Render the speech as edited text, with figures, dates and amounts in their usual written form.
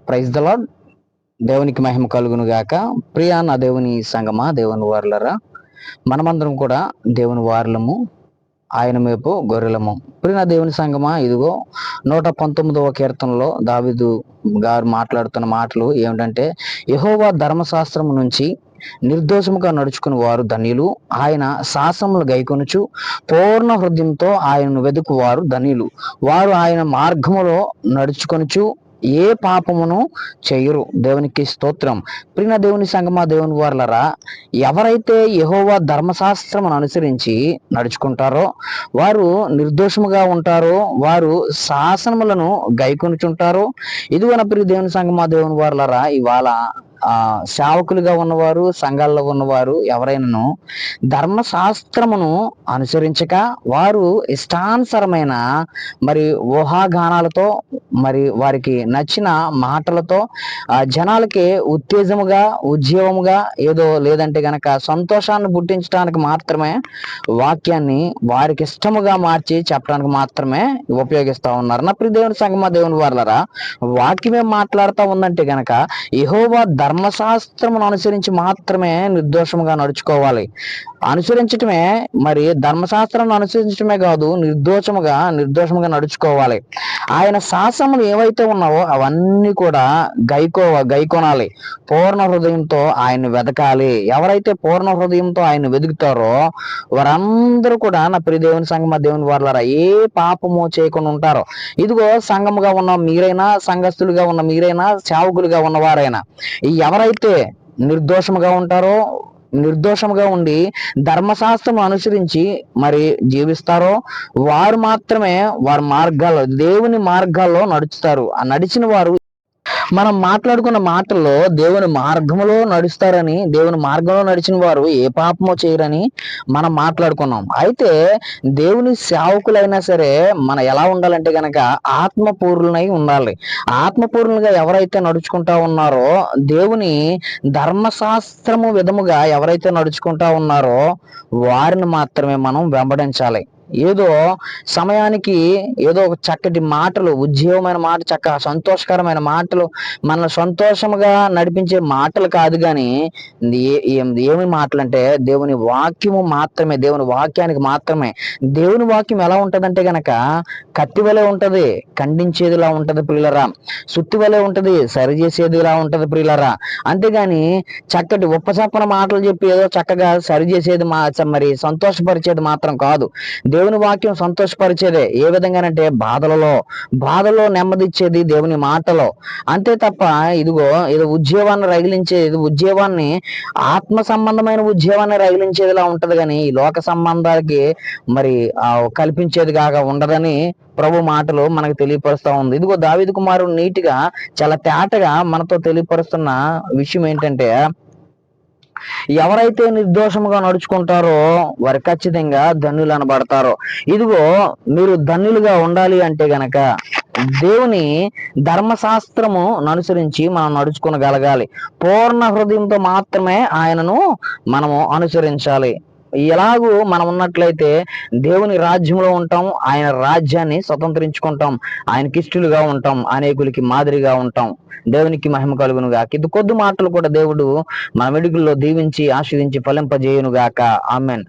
Praise the lord. దేవునికి మహిమ కలుగును గాక. ప్రియా నా దేవుని సంగమా, దేవుని వారులరా, మనమందరం కూడా దేవుని వారులము, ఆయన మేపు గొర్రెలము. ప్రియ దేవుని సంగమా, ఇదిగో 119వ కీర్తనలో దావీదు గారు మాట్లాడుతున్న మాటలు ఏమిటంటే, యెహోవా ధర్మశాస్త్రం నుంచి నిర్దోషముగా నడుచుకుని వారు ధన్యులు, ఆయన శాసనములు గైకొనుచు పూర్ణ హృదయంతో ఆయనను వెదుకు వారు ధన్యులు. వారు ఆయన మార్గములో నడుచుకొనుచు ఏ పాపమును చెయ్యరు. దేవునికి స్తోత్రం. ప్రియ దేవుని సంగమా, దేవుని వారలరా, ఎవరైతే యెహోవా ధర్మశాస్త్రమును అనుసరించి నడుచుకుంటారో వారు నిర్దోషముగా ఉంటారో, వారు శాసనములను గైకొనుచుంటారో. ఇదిగో నా ప్రియ దేవుని సంగమా, దేవుని వారలరా, ఇవాళ సేవకులుగా ఉన్నవారు, సంఘాల్లో ఉన్నవారు ఎవరైనాను ధర్మశాస్త్రమును అనుసరించక వారు ఇష్టానుసరమైన మరి ఊహాగానాలతో, మరి వారికి నచ్చిన మాటలతో జనాలకి ఉత్తేజముగా, ఉద్యోగముగా, ఏదో లేదంటే గనక సంతోషాన్ని పుట్టించడానికి మాత్రమే వాక్యాన్ని వారికి ఇష్టముగా మార్చి చెప్పడానికి మాత్రమే ఉపయోగిస్తా ఉన్నారు. నా ప్రియ దేవుని సంగమా, దేవుని వారలరా, వాక్యమే మాట్లాడుతూ ఉందంటే గనక యెహోవా ధర్మశాస్త్రమును అనుసరించి మాత్రమే నిర్దోషముగా నడుచుకోవాలి. అనుసరించటమే, మరి ధర్మశాస్త్రం అనుసరించటమే కాదు, నిర్దోషముగా నడుచుకోవాలి. ఆయన శాసనములు ఏవైతే ఉన్నావో అవన్నీ కూడా గైకొనాలి. పూర్ణ హృదయంతో ఆయన్ని వెతకాలి. ఎవరైతే పూర్ణ హృదయంతో ఆయన్ని వెతుకుతారో వారందరూ కూడా నా ప్రియ దేవుని సంగమా, దేవుని వారలారా, ఏ పాపము చేయకుండా ఉంటారో. ఇదిగో సంఘముగా ఉన్న మీరైనా, సంఘస్థులుగా ఉన్న మీరైనా, సేవకులుగా ఉన్నవారైనా, ఎవరైతే నిర్దోషముగా ఉండి ధర్మశాస్త్రం అనుసరించి మరి జీవిస్తారో వారు మాత్రమే వారి మార్గాల్లో, దేవుని మార్గాల్లో నడుచుతారు. ఆ నడిచిన వారు, మనం మాట్లాడుకున్న మాటల్లో దేవుని మార్గంలో నడుస్తారని, దేవుని మార్గంలో నడిచిన వారు ఏ పాపమో చేయరని మనం మాట్లాడుకున్నాం. అయితే దేవుని సేవకులైనా సరే మనం ఎలా ఉండాలంటే గనక ఆత్మపూర్ణులై ఉండాలి. ఆత్మపూర్ణులుగా ఎవరైతే నడుచుకుంటా ఉన్నారో, దేవుని ధర్మశాస్త్రము విధముగా ఎవరైతే నడుచుకుంటా ఉన్నారో వారిని మాత్రమే మనం వెంబడించాలి. ఏదో సమయానికి ఏదో ఒక చక్కటి మాటలు, ఉజ్జీవమైన మాట, సంతోషకరమైన మాటలు, మన సంతోషముగా నడిపించే మాటలు కాదు కానీ ఏమి మాటలు అంటే దేవుని వాక్యము మాత్రమే, దేవుని వాక్యానికి మాత్రమే. దేవుని వాక్యం ఎలా ఉంటదంటే గనక కత్తి వలె ఉంటది, ఖండించేదిలా ఉంటది ప్రియులరా, సుత్తి వలె ఉంటది, సరిచేసేదిలా ఉంటది ప్రియులరా. అంతేగాని చక్కటి ఉప్పచప్పన మాటలు చెప్పి ఏదో చక్కగా సరిచేసేది మరి సంతోషపరిచేది మాత్రం కాదు. దేవుని వాక్యం సంతోషపరిచేదే. ఏ విధంగానంటే బాధలలో నెమ్మదిచ్చేది దేవుని మాటలో. అంతే తప్ప ఇదిగో ఏదో ఉద్యోగాన్ని ఆత్మ సంబంధమైన ఉద్యోగాన్ని రగిలించేదిలా ఉంటది కానీ ఈ లోక సంబంధాలకి మరి కల్పించేది కాగా ఉండదని ప్రభు మాటలు మనకు తెలియపరుస్తా ఉంది. ఇదిగో దావీదు కుమారుడు నీటిగా, చాలా తేటగా మనతో తెలియపరుస్తున్న విషయం ఏంటంటే, ఎవరైతే నిర్దోషముగా నడుచుకుంటారో వారు ఖచ్చితంగా ధన్యులు అనబడతారో. ఇదిగో మీరు ధన్యులుగా ఉండాలి అంటే గనక దేవుని ధర్మశాస్త్రము అనుసరించి మనం నడుచుకోగలగాలి. పూర్ణ హృదయంతో మాత్రమే ఆయనను మనము అనుసరించాలి. ఎలాగూ మనం ఉన్నట్లయితే దేవుని రాజ్యంలో ఉంటాం, ఆయన రాజ్యాన్ని స్వతంత్రించుకుంటాం, ఆయనకి ఇష్టలుగా ఉంటాం, అనేకులకి మాదిరిగా ఉంటాం. దేవునికి మహిమ కలుగును గాక. ఇది కొద్ది మాటలు కూడా దేవుడు మన వెడుగుల్లో దీవించి ఆశీర్వదించి ఫలింపజేయును గాక. ఆమేన్.